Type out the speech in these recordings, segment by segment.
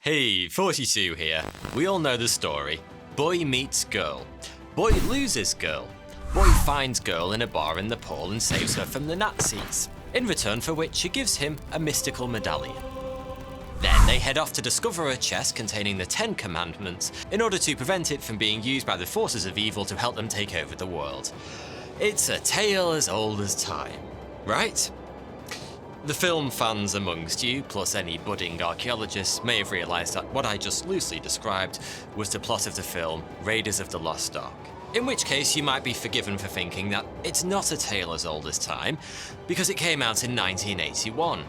Hey, 42 here. We all know the story. Boy meets girl. Boy loses girl. Boy finds girl in a bar in Nepal and saves her from the Nazis, in return for which she gives him a mystical medallion. Then they head off to discover a chest containing the 10 Commandments in order to prevent it from being used by the forces of evil to help them take over the world. It's a tale as old as time, right? The film fans amongst you, plus any budding archaeologists, may have realised that what I just loosely described was the plot of the film Raiders of the Lost Ark. In which case you might be forgiven for thinking that it's not a tale as old as time, because it came out in 1981.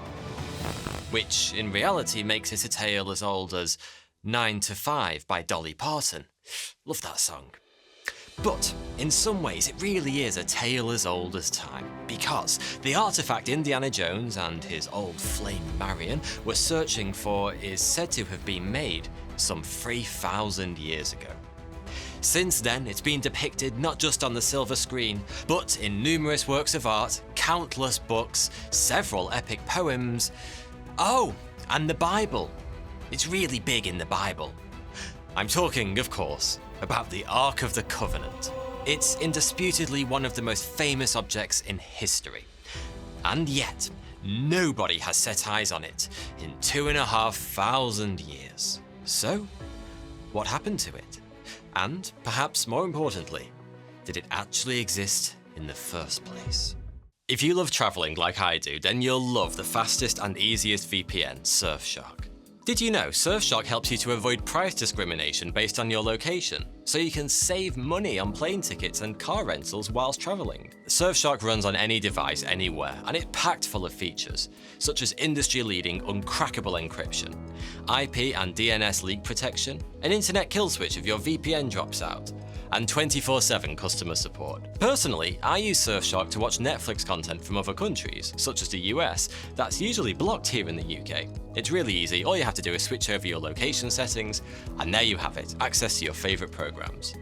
Which, in reality, makes it a tale as old as 9 to 5 by Dolly Parton. Love that song. But, in some ways, it really is a tale as old as time, because the artifact Indiana Jones and his old flame Marion were searching for is said to have been made some 3,000 years ago. Since then, it's been depicted not just on the silver screen, but in numerous works of art, countless books, several epic poems. Oh, and the Bible. It's really big in the Bible. I'm talking, of course, about the Ark of the Covenant. It's indisputably one of the most famous objects in history. And yet, nobody has set eyes on it in 2,500 years. So, what happened to it? And, perhaps more importantly, did it actually exist in the first place? If you love traveling like I do, then you'll love the fastest and easiest VPN, Surfshark. Did you know Surfshark helps you to avoid price discrimination based on your location, so you can save money on plane tickets and car rentals whilst traveling? Surfshark runs on any device anywhere, and it's packed full of features, such as industry-leading uncrackable encryption, IP and DNS leak protection, an internet kill switch if your VPN drops out, and 24/7 customer support. Personally, I use Surfshark to watch Netflix content from other countries, such as the US, that's usually blocked here in the UK. It's really easy, all you have to do is switch over your location settings, and there you have it, access to your favourite programs.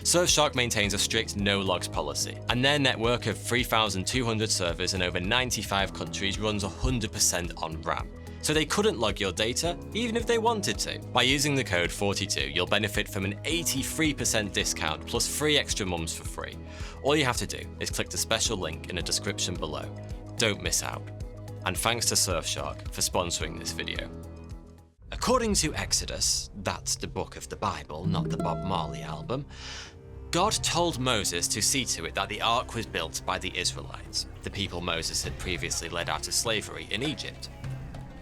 Surfshark maintains a strict no-logs policy, and their network of 3,200 servers in over 95 countries runs 100% on RAM. So they couldn't log your data, even if they wanted to. By using the code 42, you'll benefit from an 83% discount plus 3 extra months for free. All you have to do is click the special link in the description below. Don't miss out. And thanks to Surfshark for sponsoring this video. According to Exodus, that's the book of the Bible, not the Bob Marley album, God told Moses to see to it that the ark was built by the Israelites, the people Moses had previously led out of slavery in Egypt.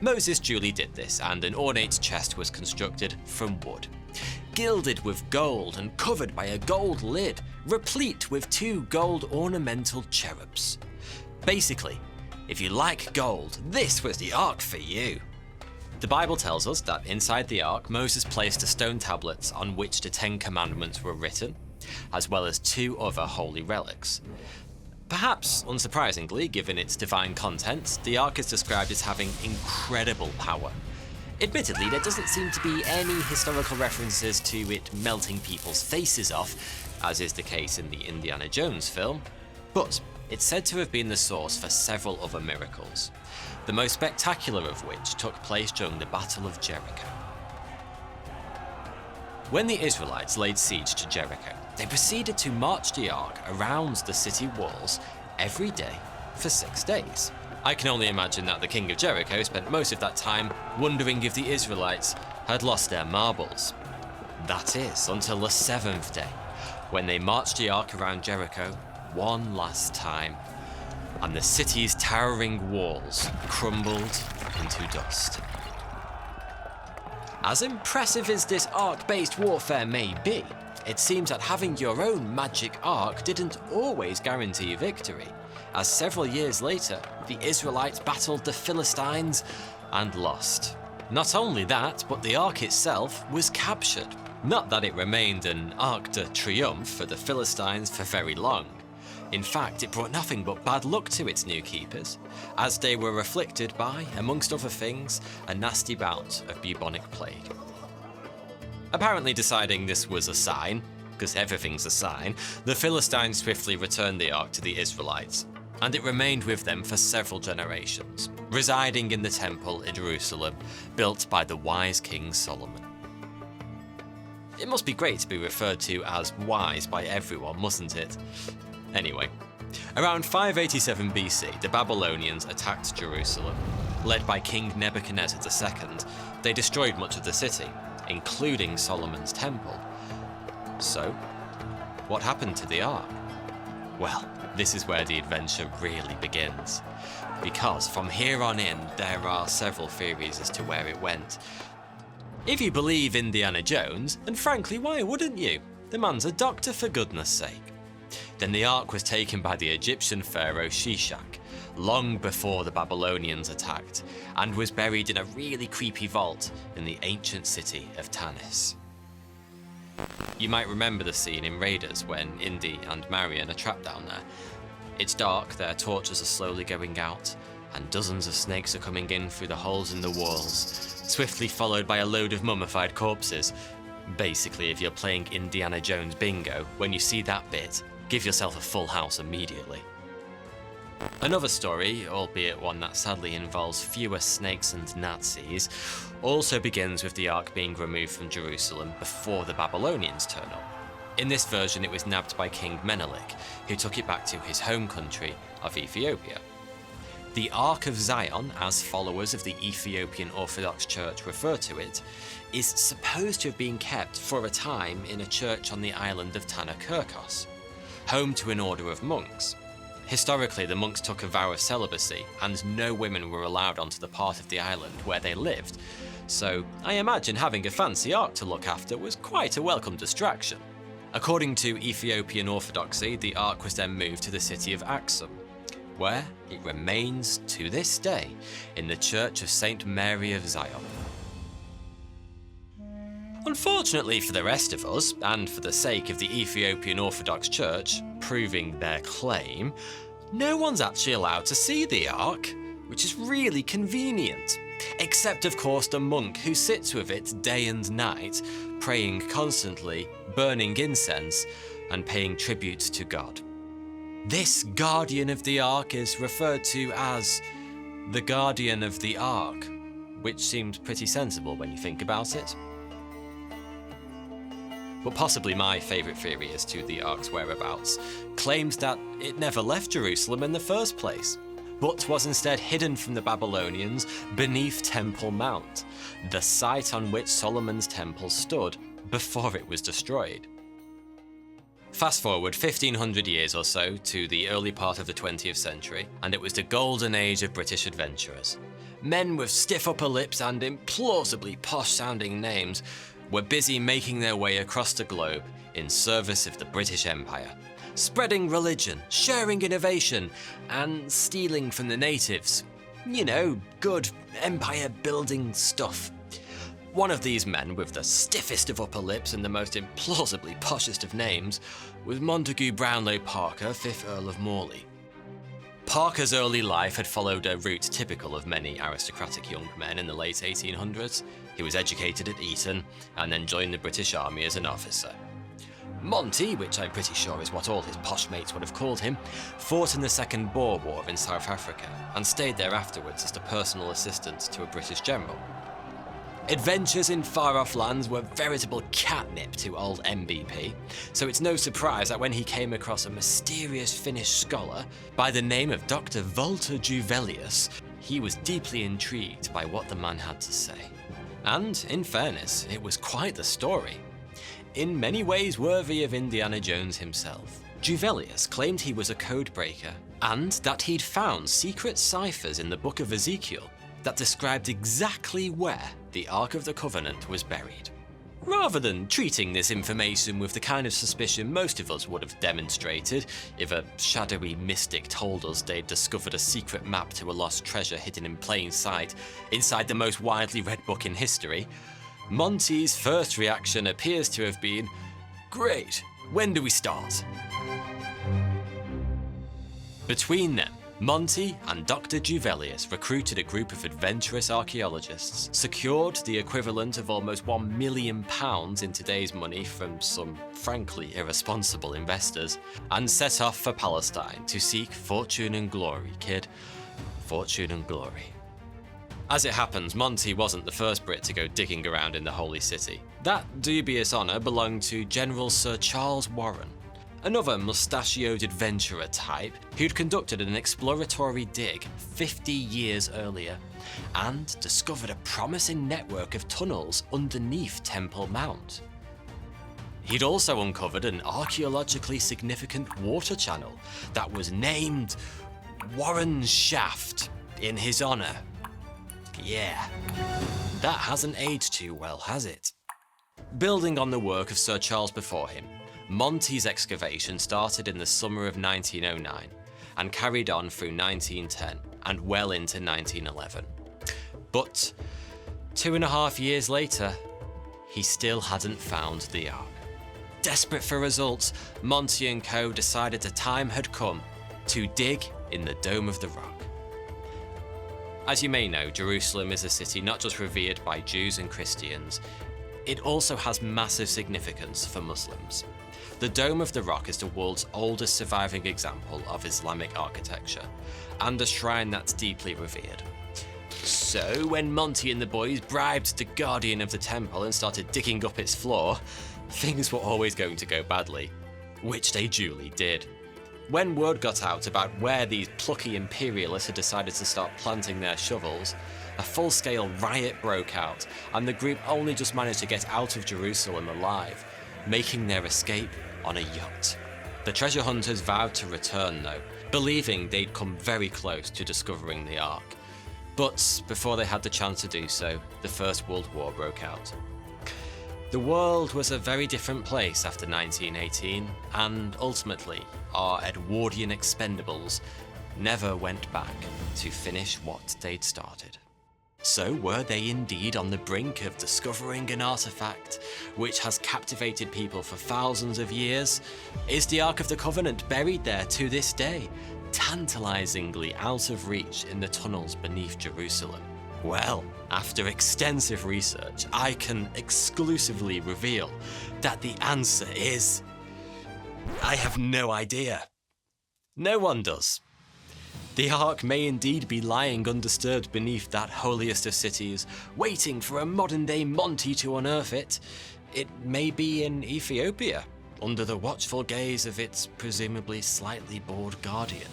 Moses duly did this, and an ornate chest was constructed from wood, gilded with gold and covered by a gold lid, replete with 2 gold ornamental cherubs. Basically, if you like gold, this was the ark for you. The Bible tells us that inside the ark, Moses placed the stone tablets on which the 10 Commandments were written, as well as 2 other holy relics. Perhaps unsurprisingly, given its divine content, the Ark is described as having incredible power. Admittedly, there doesn't seem to be any historical references to it melting people's faces off, as is the case in the Indiana Jones film, but it's said to have been the source for several other miracles, the most spectacular of which took place during the Battle of Jericho. When the Israelites laid siege to Jericho, they proceeded to march the ark around the city walls every day for 6 days. I can only imagine that the king of Jericho spent most of that time wondering if the Israelites had lost their marbles. That is, until the 7th day, when they marched the ark around Jericho one last time, and the city's towering walls crumbled into dust. As impressive as this ark-based warfare may be, it seems that having your own magic ark didn't always guarantee victory, as several years later, the Israelites battled the Philistines and lost. Not only that, but the ark itself was captured. Not that it remained an arc de triomphe for the Philistines for very long. In fact, it brought nothing but bad luck to its new keepers, as they were afflicted by, amongst other things, a nasty bout of bubonic plague. Apparently deciding this was a sign, because everything's a sign, the Philistines swiftly returned the ark to the Israelites. and it remained with them for several generations, residing in the temple in Jerusalem, built by the wise King Solomon. It must be great to be referred to as wise by everyone, mustn't it? Anyway, around 587 BC, the Babylonians attacked Jerusalem. Led by King Nebuchadnezzar II, they destroyed much of the city, including Solomon's temple. So, what happened to the Ark? Well, this is where the adventure really begins. Because from here on in, there are several theories as to where it went. If you believe Indiana Jones, and frankly, why wouldn't you? The man's a doctor, for goodness sake. Then the Ark was taken by the Egyptian pharaoh Shishak, long before the Babylonians attacked, and was buried in a really creepy vault in the ancient city of Tanis. You might remember the scene in Raiders when Indy and Marion are trapped down there. It's dark, their torches are slowly going out, and dozens of snakes are coming in through the holes in the walls, swiftly followed by a load of mummified corpses. Basically, if you're playing Indiana Jones bingo, when you see that bit, give yourself a full house immediately. Another story, albeit one that sadly involves fewer snakes and Nazis, also begins with the Ark being removed from Jerusalem before the Babylonians turn up. In this version, it was nabbed by King Menelik, who took it back to his home country of Ethiopia. The Ark of Zion, as followers of the Ethiopian Orthodox Church refer to it, is supposed to have been kept for a time in a church on the island of Tanakirkos, home to an order of monks. Historically, the monks took a vow of celibacy, and no women were allowed onto the part of the island where they lived, so I imagine having a fancy ark to look after was quite a welcome distraction. According to Ethiopian Orthodoxy, the ark was then moved to the city of Aksum, where it remains to this day in the Church of St. Mary of Zion. Unfortunately for the rest of us, and for the sake of the Ethiopian Orthodox Church proving their claim, no one's actually allowed to see the Ark, which is really convenient. Except of course the monk who sits with it day and night, praying constantly, burning incense, and paying tribute to God. This guardian of the Ark is referred to as the Guardian of the Ark, which seems pretty sensible when you think about it. But possibly my favourite theory as to the Ark's whereabouts claims that it never left Jerusalem in the first place, but was instead hidden from the Babylonians beneath Temple Mount, the site on which Solomon's temple stood before it was destroyed. Fast forward 1500 years or so to the early part of the 20th century, and it was the golden age of British adventurers. Men with stiff upper lips and implausibly posh-sounding names were busy making their way across the globe in service of the British Empire, spreading religion, sharing innovation, and stealing from the natives. You know, good empire-building stuff. One of these men with the stiffest of upper lips and the most implausibly poshest of names was Montague Brownlow Parker, 5th Earl of Morley. Parker's early life had followed a route typical of many aristocratic young men in the late 1800s. He was educated at Eton and then joined the British Army as an officer. Monty, which I'm pretty sure is what all his posh mates would have called him, fought in the Second Boer War in South Africa and stayed there afterwards as the personal assistant to a British general. Adventures in far-off lands were veritable catnip to old MVP, so it's no surprise that when he came across a mysterious Finnish scholar by the name of Dr. Walter Juvelius, he was deeply intrigued by what the man had to say. And, in fairness, it was quite the story. In many ways worthy of Indiana Jones himself. Juvelius claimed he was a codebreaker, and that he'd found secret ciphers in the Book of Ezekiel that described exactly where the Ark of the Covenant was buried. Rather than treating this information with the kind of suspicion most of us would have demonstrated if a shadowy mystic told us they'd discovered a secret map to a lost treasure hidden in plain sight inside the most widely read book in history, Monty's first reaction appears to have been, "Great, when do we start?" Between them, Monty and Dr. Juvelius recruited a group of adventurous archaeologists, secured the equivalent of almost £1 million in today's money from some frankly irresponsible investors, and set off for Palestine to seek fortune and glory, kid. Fortune and glory. As it happens, Monty wasn't the first Brit to go digging around in the Holy City. That dubious honour belonged to General Sir Charles Warren, another mustachioed adventurer type who'd conducted an exploratory dig 50 years earlier and discovered a promising network of tunnels underneath Temple Mount. He'd also uncovered an archaeologically significant water channel that was named Warren's Shaft in his honour. Yeah, that hasn't aged too well, has it? Building on the work of Sir Charles before him, Monty's excavation started in the summer of 1909 and carried on through 1910 and well into 1911. But 2.5 years later, he still hadn't found the Ark. Desperate for results, Monty and co. decided the time had come to dig in the Dome of the Rock. As you may know, Jerusalem is a city not just revered by Jews and Christians, it also has massive significance for Muslims. The Dome of the Rock is the world's oldest surviving example of Islamic architecture, and a shrine that's deeply revered. So when Monty and the boys bribed the guardian of the temple and started digging up its floor, things were always going to go badly, which they duly did. When word got out about where these plucky imperialists had decided to start planting their shovels, a full-scale riot broke out, and the group only just managed to get out of Jerusalem alive, making their escape on a yacht. The treasure hunters vowed to return though, believing they'd come very close to discovering the Ark. But before they had the chance to do so, the First World War broke out. The world was a very different place after 1918, and ultimately, our Edwardian expendables never went back to finish what they'd started. So were they indeed on the brink of discovering an artifact which has captivated people for thousands of years? Is the Ark of the Covenant buried there to this day, tantalizingly out of reach in the tunnels beneath Jerusalem? Well, after extensive research, I can exclusively reveal that the answer is... I have no idea. No one does. The Ark may indeed be lying undisturbed beneath that holiest of cities, waiting for a modern-day Monty to unearth it. It may be in Ethiopia, under the watchful gaze of its presumably slightly bored guardian.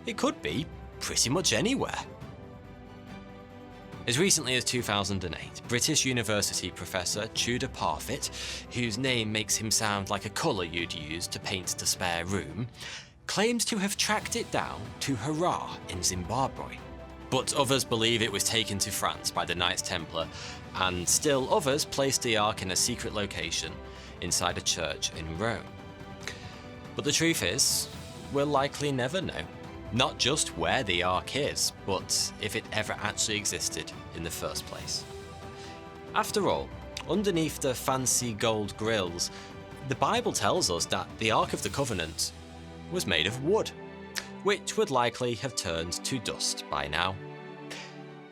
It could be pretty much anywhere. As recently as 2008, British University professor Tudor Parfitt, whose name makes him sound like a colour you'd use to paint the spare room, claims to have tracked it down to Arran in Zimbabwe. But others believe it was taken to France by the Knights Templar, and still others placed the Ark in a secret location inside a church in Rome. But the truth is, we'll likely never know. Not just where the Ark is, but if it ever actually existed in the first place. After all, underneath the fancy gold grills, the Bible tells us that the Ark of the Covenant was made of wood, which would likely have turned to dust by now.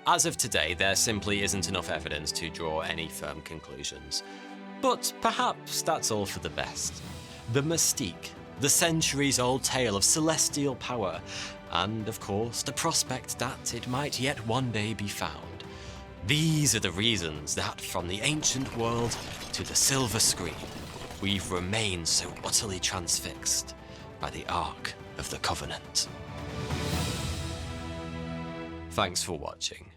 As of today, there simply isn't enough evidence to draw any firm conclusions. But perhaps that's all for the best. The mystique, the centuries-old tale of celestial power, and of course the prospect that it might yet one day be found. These are the reasons that from the ancient world to the silver screen, we've remained so utterly transfixed by the Ark of the Covenant. Thanks for watching.